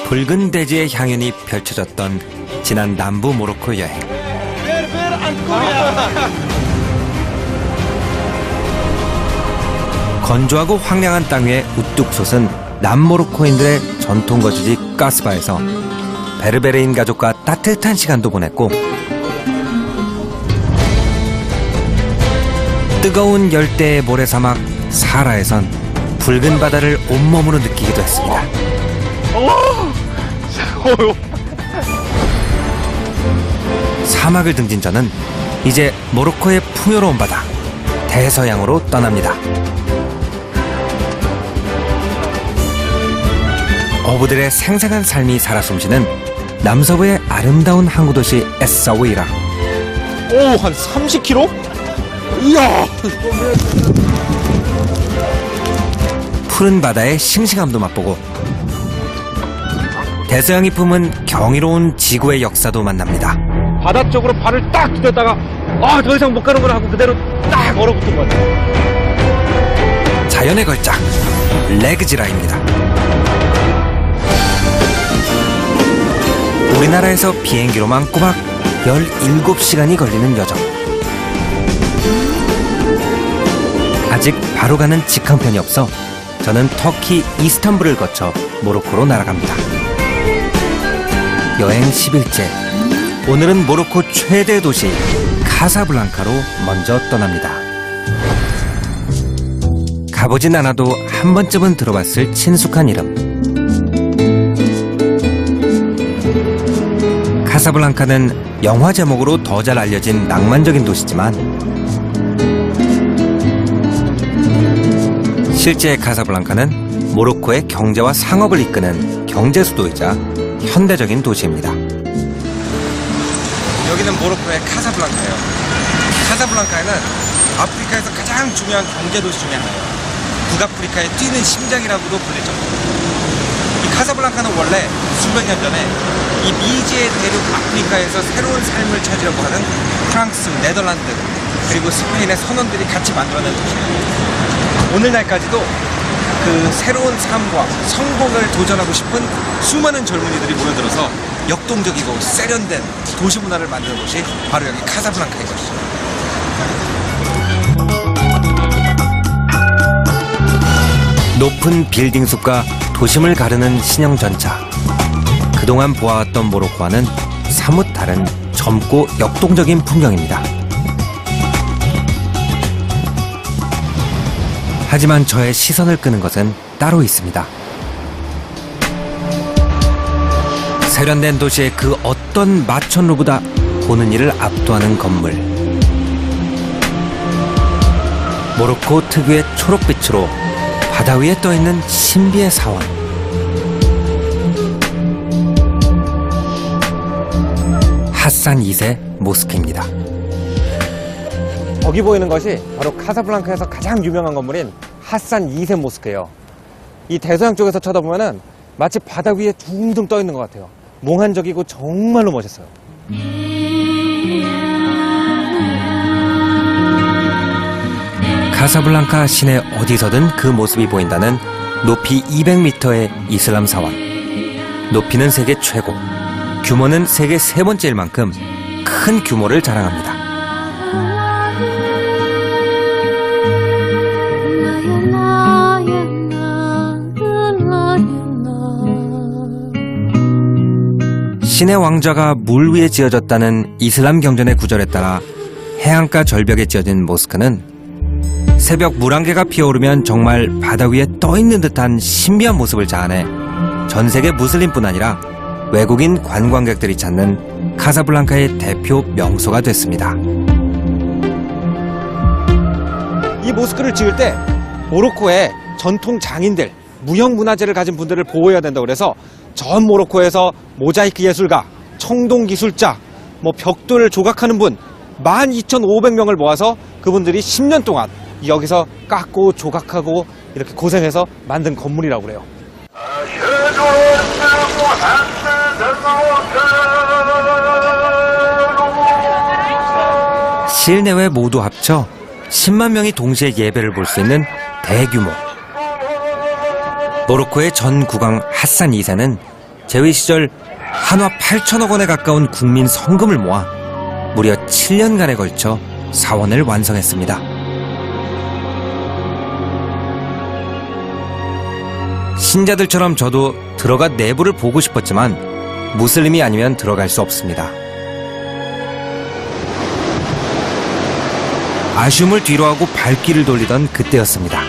붉은 대지의 향연이 펼쳐졌던 지난 남부 모로코 여행. 건조하고 황량한 땅 위에 우뚝 솟은 남모로코인들의 전통 거주지 가스바에서 베르베르인 가족과 따뜻한 시간도 보냈고, 뜨거운 열대의 모래사막 사라에선 붉은 바다를 온몸으로 느끼기도 했습니다. 사막을 등진 저는 이제 모로코의 풍요로운 바다 대서양으로 떠납니다. 어부들의 생생한 삶이 살아 숨쉬는 남서부의 아름다운 항구도시 에사위라. 오, 한 30km? 이야! 푸른 바다의 싱싱함도 맛보고 대서양이 품은 경이로운 지구의 역사도 만납니다. 바다 쪽으로 발을 딱 디뎠다가 더 이상 못 가는구나 하고 그대로 딱 얼어붙은 것 같아요. 자연의 걸작 레그지라입니다. 우리나라에서 비행기로만 꼬박 17시간이 걸리는 여정. 아직 바로 가는 직항편이 없어 저는 터키 이스탄불을 거쳐 모로코로 날아갑니다. 여행 10일째, 오늘은 모로코 최대 도시 카사블랑카로 먼저 떠납니다. 가보진 않아도 한 번쯤은 들어봤을 친숙한 이름. 카사블랑카는 영화 제목으로 더 잘 알려진 낭만적인 도시지만 실제 카사블랑카는 모로코의 경제와 상업을 이끄는 경제 수도이자 현대적인 도시입니다. 여기는 모로코의 카사블랑카예요. 카사블랑카에는 아프리카에서 가장 중요한 경제 도시 중에 하나예요. 북아프리카의 뛰는 심장이라고도 불릴 정도입니다. 이 카사블랑카는 원래 수백 년 전에 이 미지의 대륙 아프리카에서 새로운 삶을 찾으려고 하는 프랑스, 네덜란드, 그리고 스페인의 선원들이 같이 만들어낸 도시예요. 오늘날까지도 그 새로운 삶과 성공을 도전하고 싶은 수많은 젊은이들이 모여들어서 역동적이고 세련된 도시 문화를 만드는 곳이 바로 여기 카사블랑카인 것이죠. 높은 빌딩 숲과 도심을 가르는 신형 전차. 그동안 보아왔던 모로코와는 사뭇 다른 젊고 역동적인 풍경입니다. 하지만 저의 시선을 끄는 것은 따로 있습니다. 세련된 도시의 그 어떤 마천루보다 보는 이를 압도하는 건물. 모로코 특유의 초록빛으로 바다 위에 떠있는 신비의 사원. 하산 2세 모스크입니다. 거기 보이는 것이 바로 카사블랑카에서 가장 유명한 건물인 하산 2세 모스크예요. 이 대서양 쪽에서 쳐다보면은 마치 바다 위에 둥둥 떠 있는 것 같아요. 몽환적이고 정말로 멋있어요. 카사블랑카 시내 어디서든 그 모습이 보인다는 높이 200m의 이슬람 사원. 높이는 세계 최고, 규모는 세계 세 번째일 만큼 큰 규모를 자랑합니다. 신의 왕좌가 물 위에 지어졌다는 이슬람 경전의 구절에 따라 해안가 절벽에 지어진 모스크는 새벽 물안개가 피어오르면 정말 바다 위에 떠있는 듯한 신비한 모습을 자아내 전 세계 무슬림뿐 아니라 외국인 관광객들이 찾는 카사블랑카의 대표 명소가 됐습니다. 이 모스크를 지을 때 모로코의 전통 장인들, 무형문화재를 가진 분들을 보호해야 된다고 그래서 전 모로코에서 모자이크 예술가, 청동 기술자, 벽돌을 조각하는 분 12,500명을 모아서 그분들이 10년 동안 여기서 깎고 조각하고 이렇게 고생해서 만든 건물이라고 그래요. 실내외 모두 합쳐 10만 명이 동시에 예배를 볼 수 있는 대규모. 모로코의 전 국왕 하산 2세는 재위 시절 한화 8천억 원에 가까운 국민 성금을 모아 무려 7년간에 걸쳐 사원을 완성했습니다. 신자들처럼 저도 들어가 내부를 보고 싶었지만 무슬림이 아니면 들어갈 수 없습니다. 아쉬움을 뒤로하고 발길을 돌리던 그때였습니다.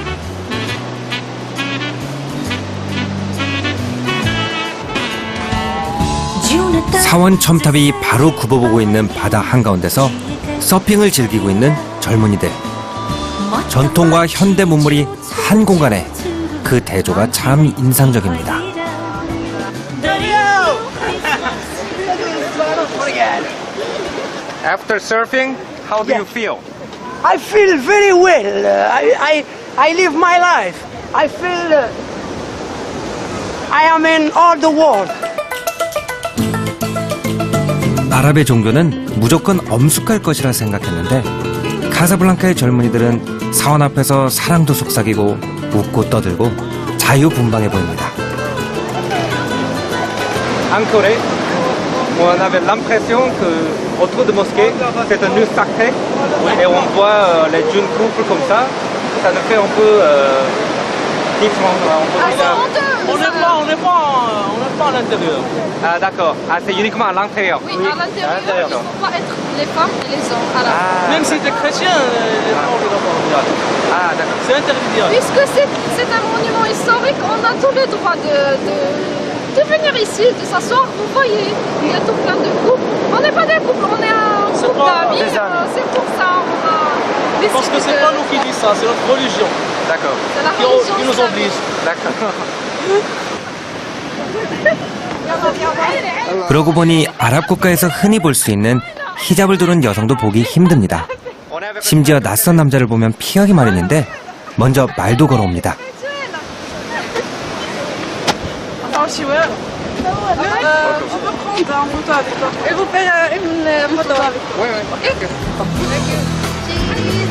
사원 첨탑이 바로 굽어보고 있는 바다 한가운데서 서핑을 즐기고 있는 젊은이들. 전통과 현대 문물이 한 공간에 그 대조가 참 인상적입니다. After surfing, how do you feel? I feel very well. I live my life. I feel I am in all the world. 아랍의 종교는 무조건 엄숙할 것이라 생각했는데 카사블랑카의 젊은이들은 사원 앞에서 사랑도 속삭이고 웃고 떠들고 자유분방해 보입니다. Ancoré, on avait l'impression que autour de mosquée, c'est un nœud sacré et on voit les jeunes couples comme ça. Ça nous fait un peu différent. On n'est pas à l'intérieur. Ah d'accord. Ah, c'est uniquement à l'intérieur. Oui, à l'intérieur, il ne faut pas être les femmes et les hommes à la fois. Même si tu es chrétien, on ne doit pas regarder. Ah d'accord. C'est interdit direct. Puisque c'est un monument historique, on a tous le droit de venir ici, de s'asseoir. Vous voyez, il y a tout plein de couples. On n'est pas des couples, on est un groupe d'amis. C'est pour ça, on a décidé Parce que c'est pas nous qui disons ça, c'est notre religion D'accord. C'est la religion qui nous islamique. oblige. D'accord. 그러고 보니 아랍 국가에서 흔히 볼 수 있는 히잡을 두른 여성도 보기 힘듭니다. 심지어 낯선 남자를 보면 피하기 마련인데 먼저 말도 걸어옵니다.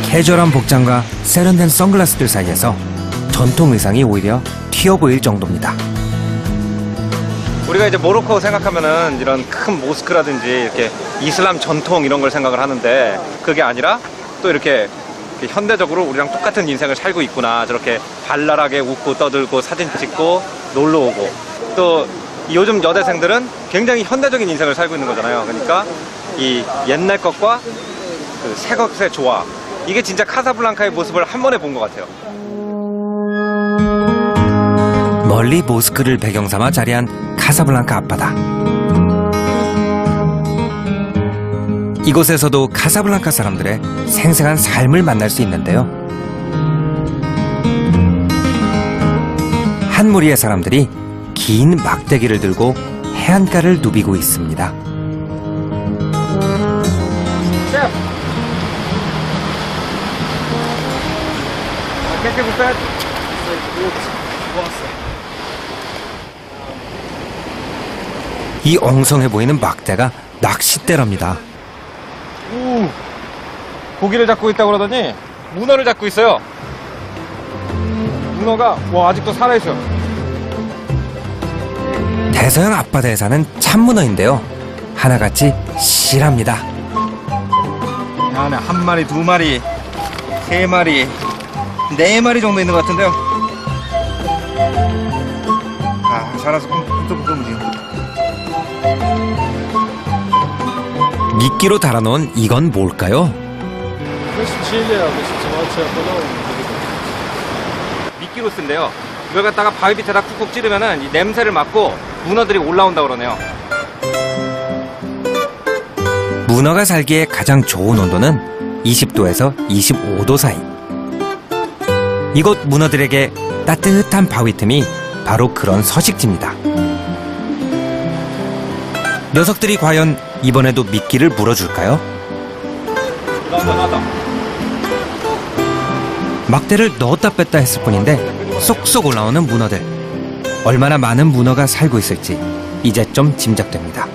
캐주얼한 복장과 세련된 선글라스들 사이에서 전통 의상이 오히려 튀어 보일 정도입니다. 우리가 이제 모로코 생각하면은 이런 큰 모스크라든지 이렇게 이슬람 전통 이런 걸 생각을 하는데 그게 아니라 또 이렇게 현대적으로 우리랑 똑같은 인생을 살고 있구나. 저렇게 발랄하게 웃고 떠들고 사진 찍고 놀러 오고 또 요즘 여대생들은 굉장히 현대적인 인생을 살고 있는 거잖아요. 그러니까 이 옛날 것과 그 새 것의 조화 이게 진짜 카사블랑카의 모습을 한 번에 본 것 같아요. 멀리 모스크를 배경 삼아 자리한 카사블랑카 앞바다. 이곳에서도 카사블랑카 사람들의 생생한 삶을 만날 수 있는데요. 한 무리의 사람들이 긴 막대기를 들고 해안가를 누비고 있습니다. Qu'est-ce que vous faites? 이 엉성해 보이는 막대가 낚싯대랍니다. 오, 고기를 잡고 있다고 그러더니 문어를 잡고 있어요. 문어가 와 아직도 살아있어요. 대서양 앞바다에 사는 참문어인데요. 하나같이 실합니다. 안에 한 마리, 두 마리, 세 마리, 네 마리 정도 있는 것 같은데요. 아, 살아서 부들부들 무지. 미끼로 달아놓은 이건 뭘까요? 미끼로 쓴대요. 이걸 갖다가 바위 밑에다 쿡쿡 찌르면은 이 냄새를 맡고 문어들이 올라온다 그러네요. 문어가 살기에 가장 좋은 온도는 20도에서 25도 사이. 이곳 문어들에게 따뜻한 바위 틈이 바로 그런 서식지입니다. 녀석들이 과연 이번에도 미끼를 물어줄까요? 나왔다. 막대를 넣었다 뺐다 했을 뿐인데 쏙쏙 올라오는 문어들. 얼마나 많은 문어가 살고 있을지 이제 좀 짐작됩니다.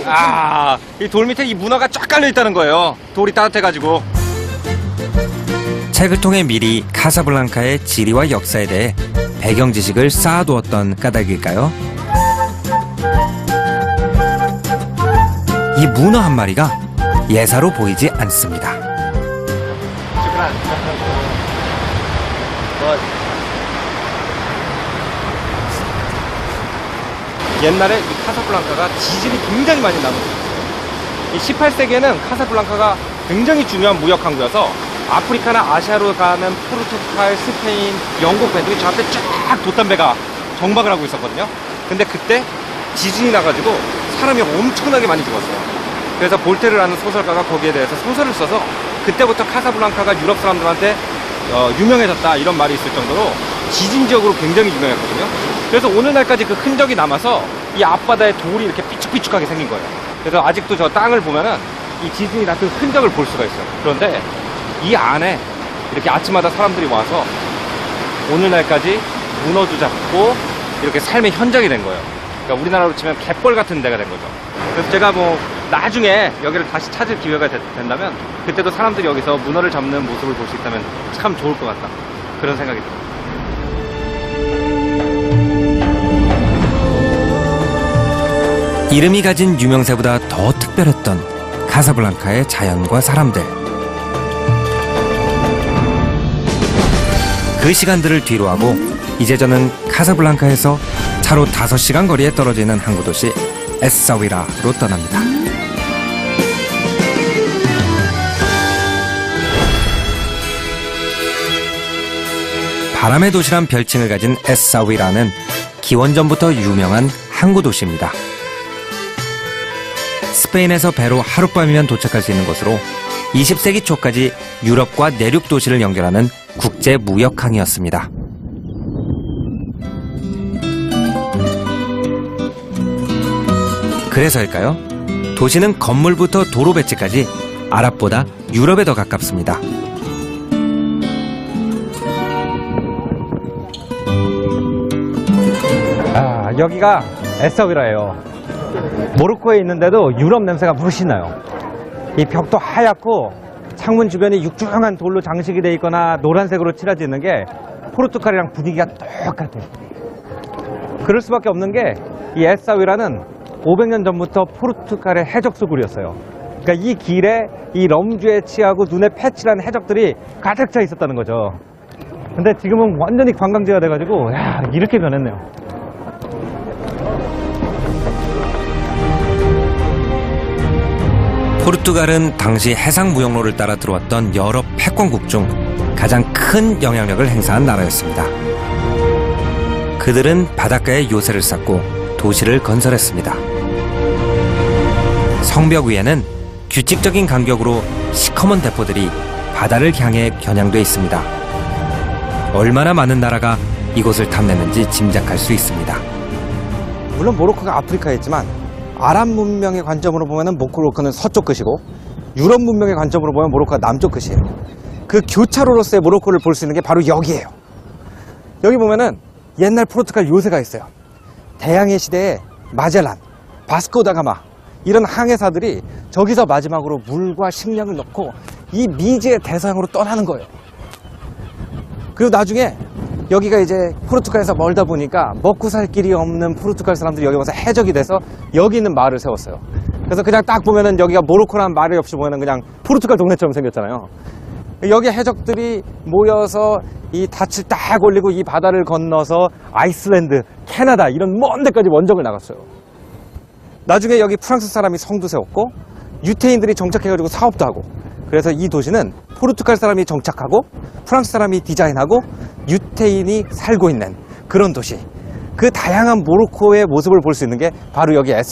아, 이 돌 밑에 이 문어가 쫙 깔려 있다는 거예요. 돌이 따뜻해가지고. 책을 통해 미리 카사블랑카의 지리와 역사에 대해 배경 지식을 쌓아두었던 까닭일까요? 이 문어 한 마리가 예사로 보이지 않습니다. 옛날에 이 카사블랑카가 지진이 굉장히 많이 나는 거예요. 이 18세기에는 카사블랑카가 굉장히 중요한 무역 항구여서 아프리카나 아시아로 가는 포르투갈, 스페인, 영국 배들이 저한테 쫙 돛담배가 정박을 하고 있었거든요. 근데 그때 지진이 나가지고 사람이 엄청나게 많이 죽었어요. 그래서 볼테르라는 소설가가 거기에 대해서 소설을 써서 그때부터 카사블랑카가 유럽 사람들한테 유명해졌다 이런 말이 있을 정도로 지진 지역으로 굉장히 유명했거든요. 그래서 오늘날까지 그 흔적이 남아서 이 앞바다에 돌이 이렇게 삐죽삐죽하게 생긴 거예요. 그래서 아직도 저 땅을 보면은 이 지진이 났던 흔적을 볼 수가 있어요. 그런데 이 안에 이렇게 아침마다 사람들이 와서 오늘날까지 문어도 잡고 이렇게 삶의 현장이 된 거예요. 그러니까 우리나라로 치면 갯벌 같은 데가 된 거죠. 그래서 제가 뭐 나중에 여기를 다시 찾을 기회가 된다면 그때도 사람들이 여기서 문어를 잡는 모습을 볼 수 있다면 참 좋을 것 같다. 그런 생각이 듭니다. 이름이 가진 유명세보다 더 특별했던 카사블랑카의 자연과 사람들. 그 시간들을 뒤로하고 이제 저는 카사블랑카에서 차로 5시간 거리에 떨어지는 항구도시 에사위라로 떠납니다. 바람의 도시란 별칭을 가진 에사위라는 기원전부터 유명한 항구도시입니다. 스페인에서 배로 하룻밤이면 도착할 수 있는 곳으로 20세기 초까지 유럽과 내륙 도시를 연결하는 국제 무역항이었습니다. 그래서일까요? 도시는 건물부터 도로 배치까지 아랍보다 유럽에 더 가깝습니다. 여기가 에사위라예요. 모로코에 있는데도 유럽 냄새가 물씬 나요. 이 벽도 하얗고 창문 주변이 육중한 돌로 장식이 되어 있거나 노란색으로 칠해져 있는 게 포르투갈이랑 분위기가 똑같아요. 그럴 수밖에 없는 게 이 에사위라는 500년 전부터 포르투갈의 해적수굴이었어요. 그러니까 이 길에 이 럼주에 취하고 눈에 패칠한 해적들이 가득 차 있었다는 거죠. 근데 지금은 완전히 관광지가 돼가지고 야, 이렇게 변했네요. 포르투갈은 당시 해상 무역로를 따라 들어왔던 여러 패권국 중 가장 큰 영향력을 행사한 나라였습니다. 그들은 바닷가에 요새를 쌓고 도시를 건설했습니다. 성벽 위에는 규칙적인 간격으로 시커먼 대포들이 바다를 향해 겨냥돼 있습니다. 얼마나 많은 나라가 이곳을 탐냈는지 짐작할 수 있습니다. 물론 모로코가 아프리카에 있지만 아랍 문명의 관점으로 보면 모로코는 서쪽 끝이고 유럽 문명의 관점으로 보면 모로코가 남쪽 끝이에요. 그 교차로로서의 모로코를 볼 수 있는 게 바로 여기예요. 여기 보면은 옛날 포르투갈 요새가 있어요. 대항해 시대에 마젤란, 바스코 다가마 이런 항해사들이 저기서 마지막으로 물과 식량을 넣고 이 미지의 대서양으로 떠나는 거예요. 그리고 나중에 여기가 이제 포르투갈에서 멀다 보니까 먹고 살 길이 없는 포르투갈 사람들이 여기 와서 해적이 돼서 여기 있는 마을을 세웠어요. 그래서 그냥 딱 보면은 여기가 모로코라는 말이 없이 보면은 그냥 포르투갈 동네처럼 생겼잖아요. 여기 해적들이 모여서 이 닻을 딱 올리고 이 바다를 건너서 아이슬란드, 캐나다 이런 먼 데까지 원정을 나갔어요. 나중에 여기 프랑스 사람이 성도 세웠고 유태인들이 정착해가지고 사업도 하고 그래서 이 도시는 포르투갈 사람이 정착하고 프랑스 사람이 디자인하고 유태인이 살고 있는 그런 도시. 그 다양한 모로코의 모습을 볼 수 있는 게 바로 여기 에사